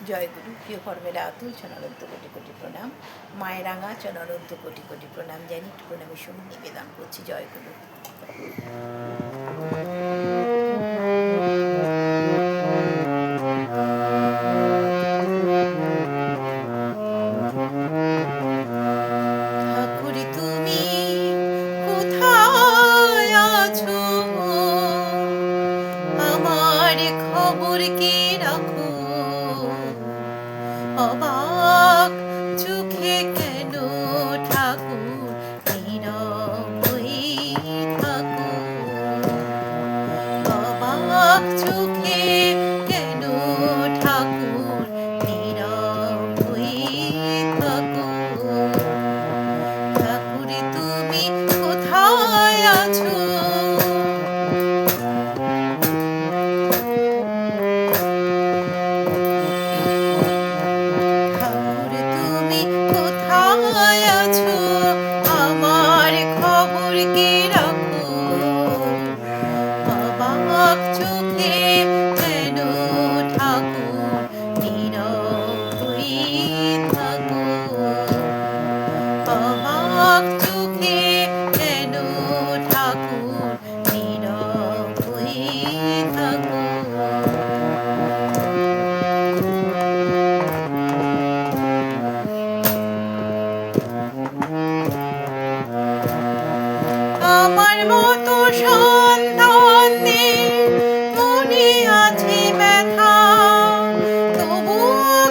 জয়গুরু প্রিয় কর্মেলা অতুল চরণারবিন্দ কোটি কোটি প্রণাম। মায়ের রাঙা চরণারবিন্দ কোটি কোটি প্রণাম জানি, প্রণামের সঙ্গে নিবেদন করছি জয়গুরু। ঠাকুর তুমি কোথায় আছো, আমার খবর কে রাখো, অবাক চোখে কেন ঠাকুর নীরব হয়ে থাকো, অবাক চোখে কেন ঠাকুর নীরব হয়ে থাকো। ঠাকুর তুমি কোথায় আছো, আমার খবর কে রাখো, অবাক চোখে কেন ঠাকুর নীরব হয়ে থাকো, অবাক চোখে কেন ঠাকুর নীরব হয়ে থাকো। আমার মতো সন্তান মনে আছে ব্যথা, তবু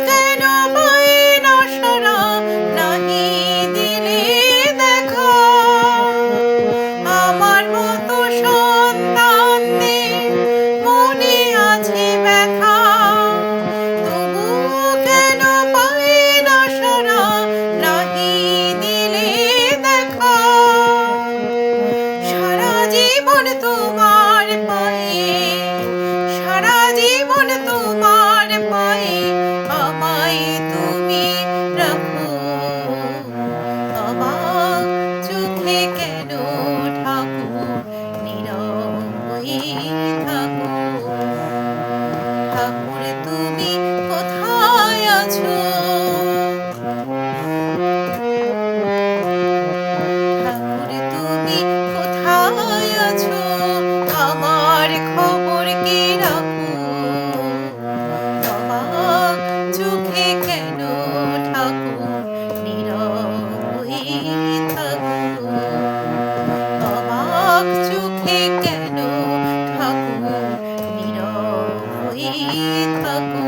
কেন পাই না সারা, নাহি দিলে দেখা। আমার মতো সন্তান মনে আছে ব্যথা, তবু কেন পাই না সারা, নাহি দিলে দেখা। সারা জীবন তোমার পায়ে, সারা জীবন তোমার পায়ে আমায় তুমি রাখো, অবাক চোখে কেন ঠাকুর নীরব হয়ে থাকো। ঠাকুর তুমি কোথায় আছো, ঠাকুর তুমি কোথায় আছো, আমার খবর কে রাখো, অবাক চোখে কেন ঠাকুর নীরব হয়ে থাকো, অবাক চোখে কেন ঠাকুর নীরব হয়ে থাকো।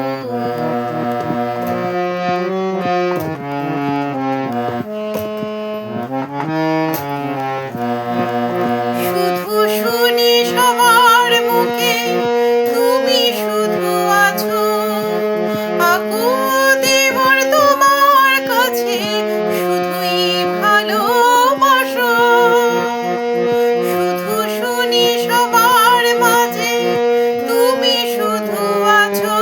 শুধু শুনি সবার মুখে তুমি শুধু আছো, আকুতি মোর তোমার কাছে শুধুই ভালোবাসো। শুধু শুনি সবার মাঝে তুমি শুধু আছো,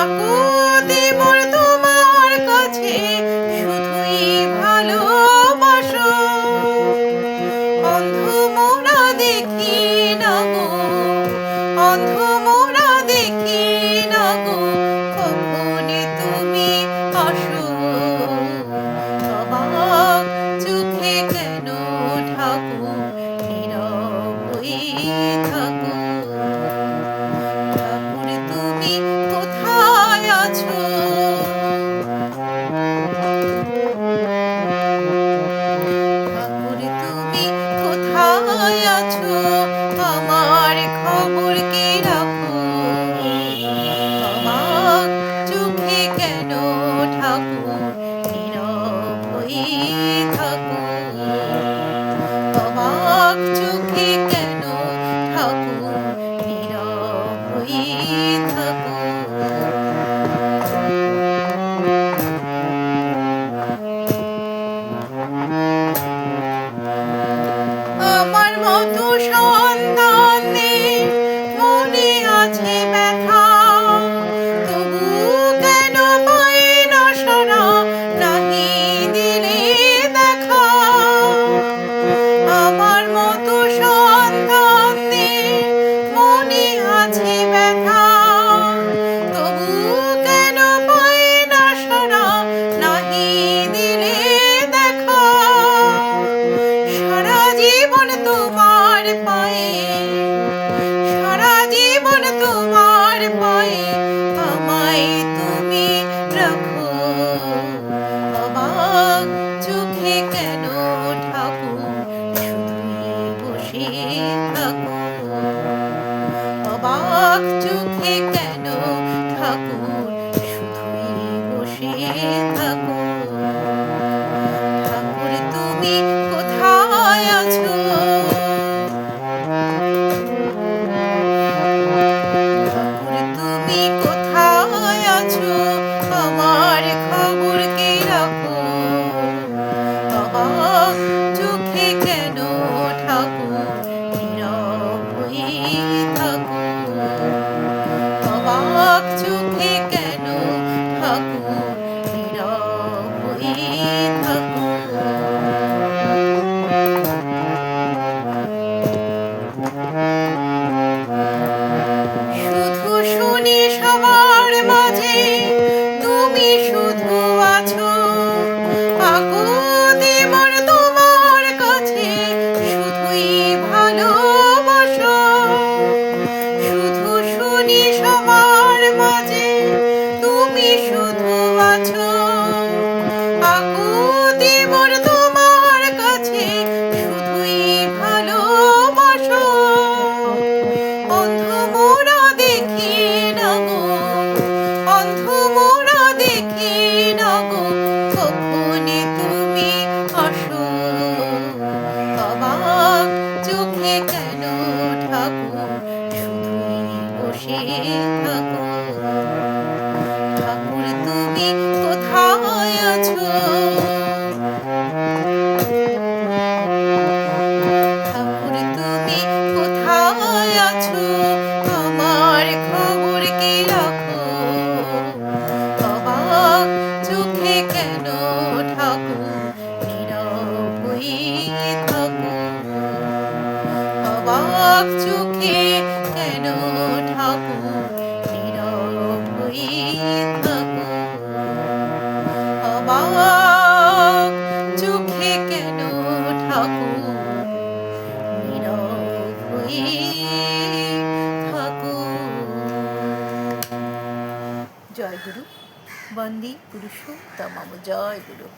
আকুতি মোর তোমার কাছে শুধুই ভালোবাসো। অন্ধ মোরা দেখি না গো, অন্ধ মোরা দেখি না গো, কখন শুধুই বসে থাকো। ঠাকুর তুমি কোথায় আছো? ঠাকুর তুমি কোথায় আছো? আমার খবর কে রাখো। অবাক চোখে কেন ঠাকুর নীরব হয়ে থাকো? অবাক চোখে কেন ঠাকুর নীরব হয়ে থাকো? শুধু শুনি সবার মাঝে তুমি শুধু আছো। আকুতি মোর তোমার কাছে শুধুই ভালোবাসো। শুধু শুনি সবার মাঝে তুমি শুধু আছো। আকুতি মোর তোমার কাছে শুধুই ভালোবাসো। অন্ধ মোরা দেখি না গো, অন্ধ মোরা দেখি না গো, কখনই তুমি আসো। অবাক চোখে কেন ঠাকুর শুধুই বসে থাকো? ঠাকুর তুমি কোথায় আছো? ঠাকুর তুমি কোথায় আছো? আমার খবর কি রাখো। অবাক চোখে কেন ঠাকুর নীরব হয়ে থাকো? অবাক চোখে কেন ঠাকুর নীরব হয়ে থাকো? অবাক চোখে কেন ঠাকুর নীরব হয়ে থাকো? জয় গুরু। বন্দে পুরুষোত্তমম। জয় গুরু।